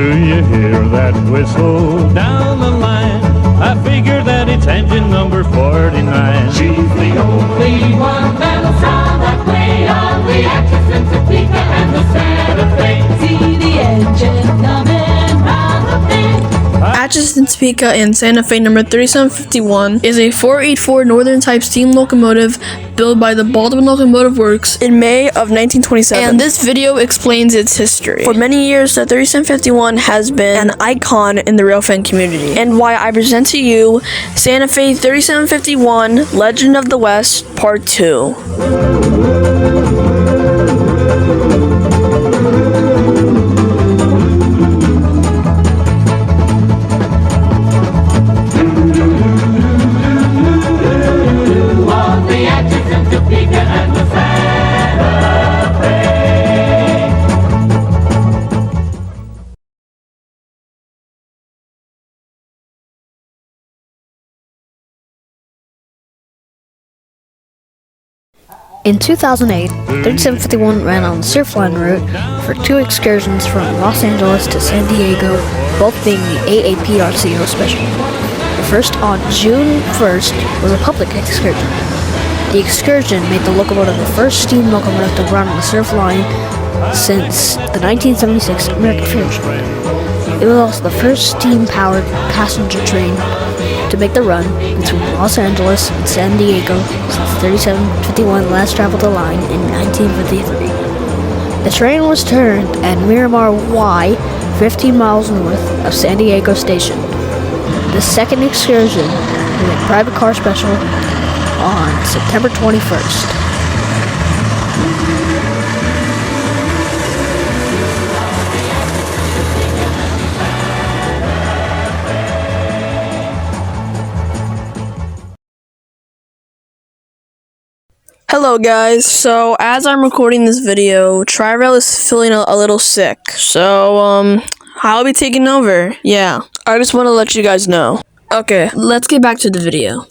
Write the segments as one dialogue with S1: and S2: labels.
S1: Do you hear that whistle down the line? I figure that it's engine number 49.
S2: She's the only one that'll sound that way on the Atchison, Topeka, and the Santa Fe. See the engine coming round the bend.
S3: Atchison, Topeka, and Santa Fe number 3751 is a 484 Northern type steam locomotive built by the Baldwin Locomotive Works in May of 1927. And this video explains its history. For many years, the 3751 has been an icon in the railfan community, and why I present to you Santa Fe 3751 Legend of the West Part 2.
S4: In 2008, 3751 ran on the Surfliner route for 2 excursions from Los Angeles to San Diego, both being the AAPRCO special. The first on June 1st was a public excursion. The excursion made the locomotive the first steam locomotive to run on the Surf line since the 1976 American Ferry. It was also the first steam-powered passenger train to make the run between Los Angeles and San Diego since 3751 last traveled the line in 1953. The train was turned at Miramar Y, 15 miles north of San Diego Station. The second excursion was a private car special on September 21st.
S3: Hello guys, so as I'm recording this video, Tri-Rail is feeling a little sick, so I'll be taking over. Yeah, I just want to let you guys know. Okay, let's get back to the video.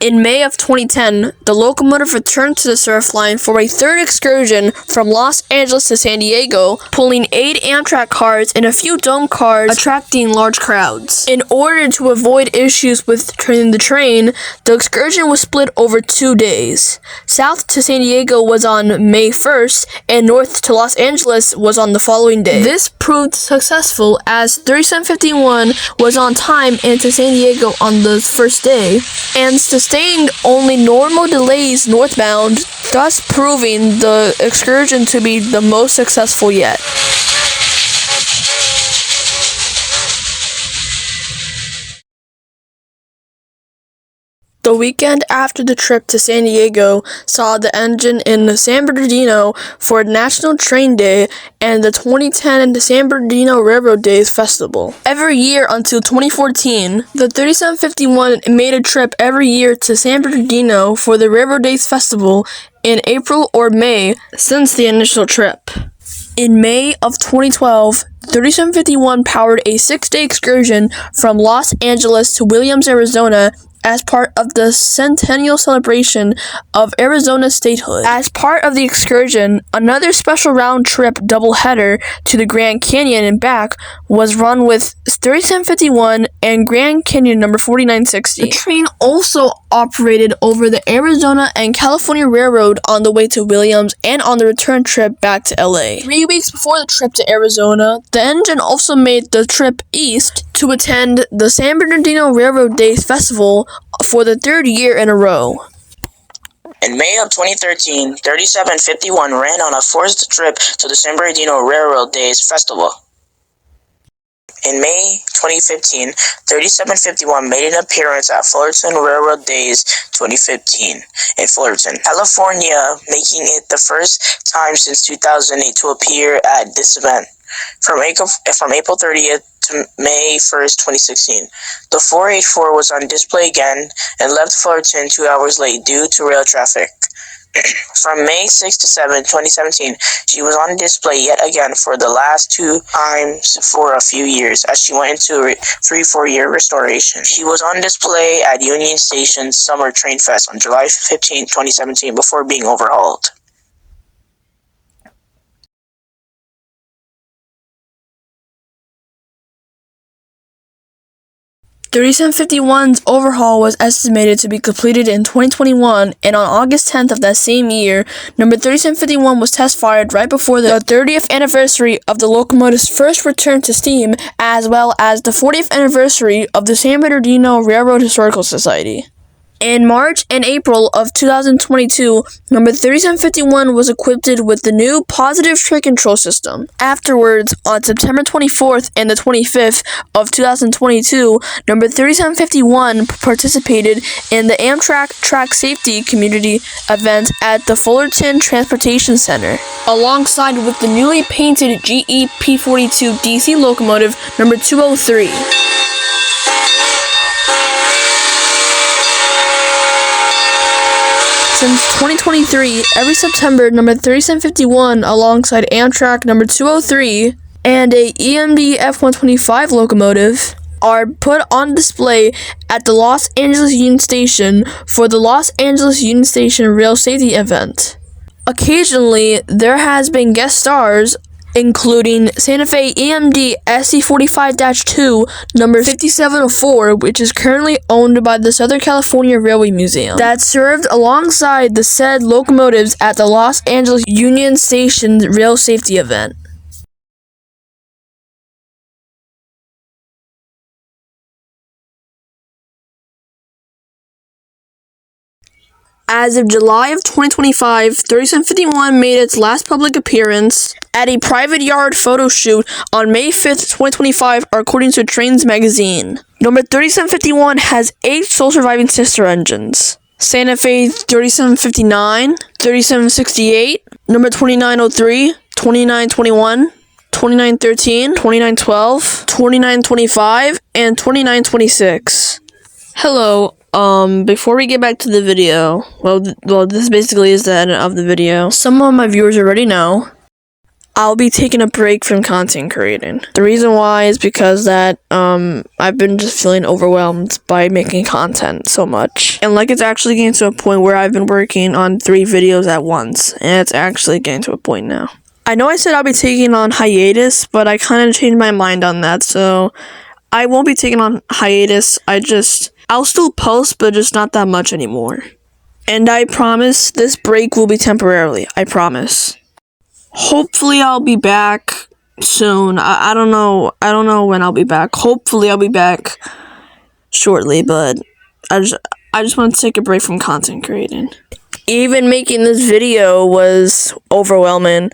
S3: In May of 2010, the locomotive returned to the Surf line for a third excursion from Los Angeles to San Diego, pulling 8 Amtrak cars and a few dome cars, attracting large crowds. In order to avoid issues with the train, the excursion was split over 2 days. South to San Diego was on May 1st, and north to Los Angeles was on the following day. This proved successful as 3751 was on time into San Diego on the first day, and sustained only normal delays northbound, thus proving the excursion to be the most successful yet. The weekend after the trip to San Diego saw the engine in San Bernardino for National Train Day and the 2010 San Bernardino Railroad Days Festival. Every year until 2014, the 3751 made a trip every year to San Bernardino for the Railroad Days Festival in April or May since the initial trip. In May of 2012, 3751 powered a 6-day excursion from Los Angeles to Williams, Arizona as part of the centennial celebration of Arizona's statehood. As part of the excursion, another special round-trip doubleheader to the Grand Canyon and back was run with 3751 and Grand Canyon number 4960. The train also operated over the Arizona and California Railroad on the way to Williams and on the return trip back to LA. 3 weeks before the trip to Arizona, the engine also made the trip east to attend the San Bernardino Railroad Days Festival for the 3rd year in a row.
S5: In May of 2013, 3751 ran on a forced trip to the San Bernardino Railroad Days Festival. In May 2015, 3751 made an appearance at Fullerton Railroad Days 2015 in Fullerton, California, making it the first time since 2008 to appear at this event. From April 30th to May 1st, 2016. The 484 was on display again and left Fullerton 2 hours late due to rail traffic. From May 6 to 7, 2017, she was on display yet again for the last 2 times for a few years as she went into a 3-4 year restoration. She was on display at Union Station's Summer Train Fest on July 15, 2017 before being overhauled.
S3: 3751's overhaul was estimated to be completed in 2021, and on August 10th of that same year, number 3751 was test fired right before the 30th anniversary of the locomotive's first return to steam, as well as the 40th anniversary of the San Bernardino Railroad Historical Society. In March and April of 2022, number 3751 was equipped with the new positive train control system. Afterwards, on September 24th and the 25th of 2022, number 3751 participated in the Amtrak Track Safety Community event at the Fullerton Transportation Center, alongside with the newly painted GE P42 DC locomotive number 203. Since 2023, every September, number 3751 alongside Amtrak number 203 and a EMD F125 locomotive are put on display at the Los Angeles Union Station for the Los Angeles Union Station Rail Safety event. Occasionally, there has been guest stars including Santa Fe EMD SC45-2 number 5704, which is currently owned by the Southern California Railway Museum, that served alongside the said locomotives at the Los Angeles Union Station Rail Safety event. As of July of 2025, 3751 made its last public appearance at a private yard photo shoot on May 5th, 2025, according to Trains magazine. Number 3751 has 8 sole surviving sister engines. Santa Fe 3759, 3768, number 2903, 2921, 2913, 2912, 2925, and 2926. Hello. Before we get back to the video, well, this basically is the end of the video. Some of my viewers already know I'll be taking a break from content creating. The reason why is because that, I've been just feeling overwhelmed by making content so much. And it's actually getting to a point where I've been working on 3 videos at once, and it's actually getting to a point now. I know I said I'll be taking on hiatus, but I kind of changed my mind on that, so I won't be taking on hiatus. I'll still post, but just not that much anymore. And I promise this break will be temporarily. I promise. Hopefully I'll be back soon. I don't know when I'll be back. Hopefully I'll be back shortly, but I just want to take a break from content creating. Even making this video was overwhelming.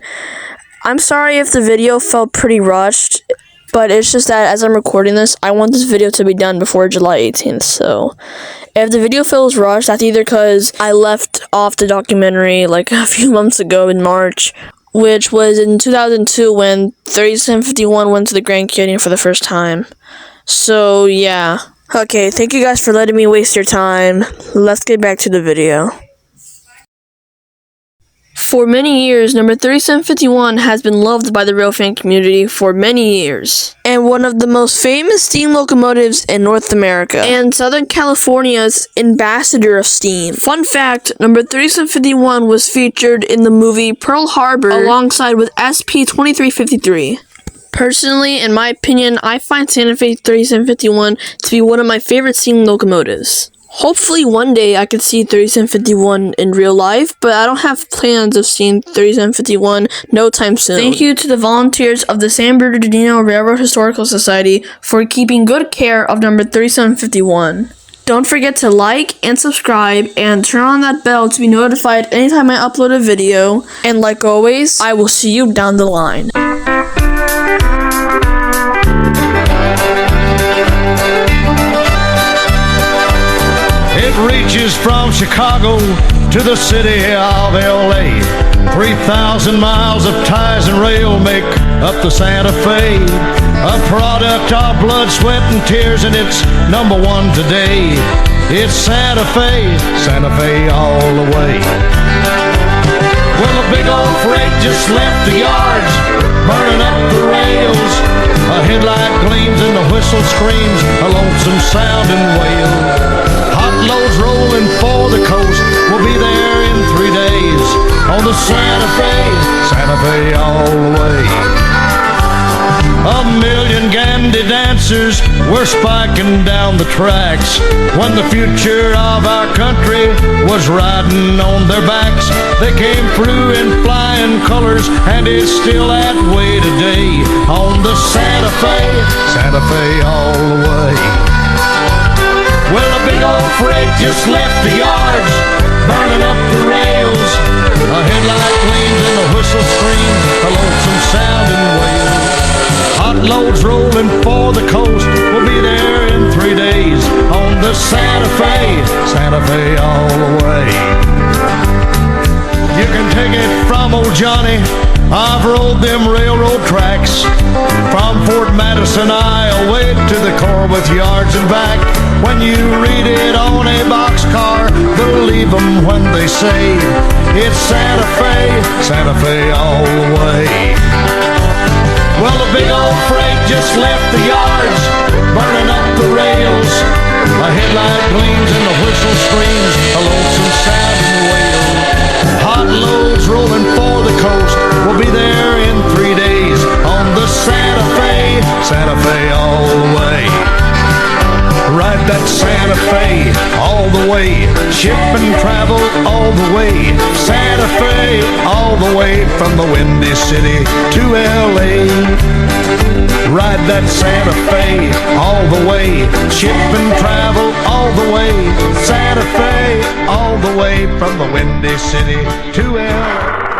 S3: I'm sorry if the video felt pretty rushed, but it's just that as I'm recording this, I want this video to be done before July 18th, so if the video feels rushed, that's either because I left off the documentary a few months ago in March, which was in 2002 when 3751 went to the Grand Canyon for the first time. So, yeah. Okay, thank you guys for letting me waste your time. Let's get back to the video. For many years, number 3751 has been loved by the rail fan community for many years, and one of the most famous steam locomotives in North America, and Southern California's ambassador of steam. Fun fact, number 3751 was featured in the movie Pearl Harbor alongside with SP-2353. Personally, in my opinion, I find Santa Fe 3751 to be one of my favorite steam locomotives. Hopefully one day I could see 3751 in real life, but I don't have plans of seeing 3751 no time soon. Thank you to the volunteers of the San Bernardino Railroad Historical Society for keeping good care of number 3751. Don't forget to like and subscribe and turn on that bell to be notified anytime I upload a video. And like always, I will see you down the line.
S6: Reaches from Chicago to the city of L.A. 3,000 miles of ties and rail make up the Santa Fe, a product of blood, sweat, and tears, and it's #1 today. It's Santa Fe all the way. Well, a big old freight just left the yards, burning up the rails. A headlight gleams and the whistle screams, a lonesome sounding wail. Hot loads rolling for the coast, we'll be there in 3 days on the Santa Fe all the way. A million Gandhi dances racers were spiking down the tracks when the future of our country was riding on their backs. They came through in flying colors, and it's still that way today on the Santa Fe all the way. Well, a big old freight just left the yards, burning up the rails. A headlight gleams and the whistle screams, a lonesome sounding wail. Hot loads rolling for the coast, we'll be there in 3 days on the Santa Fe all the way. You can take it from old Johnny, I've rode them railroad tracks, from Fort Madison, Iowa, to the Corbett yards and back. When you read it on a boxcar, believe them when they say it's Santa Fe all the way. Well, a big old freight just left the yards, burning up the rails. A headlight gleams and the whistle screams, a lonesome sounding wail. Hot loads rolling for the coast, we'll be there in 3 days on the Santa Fe all the way. Ride that Santa Fe all the way, ship and travel all the way. Santa Fe all the way from the Windy City to LA. Ride that Santa Fe all the way, ship and travel all the way. Santa Fe all the way from the Windy City to LA.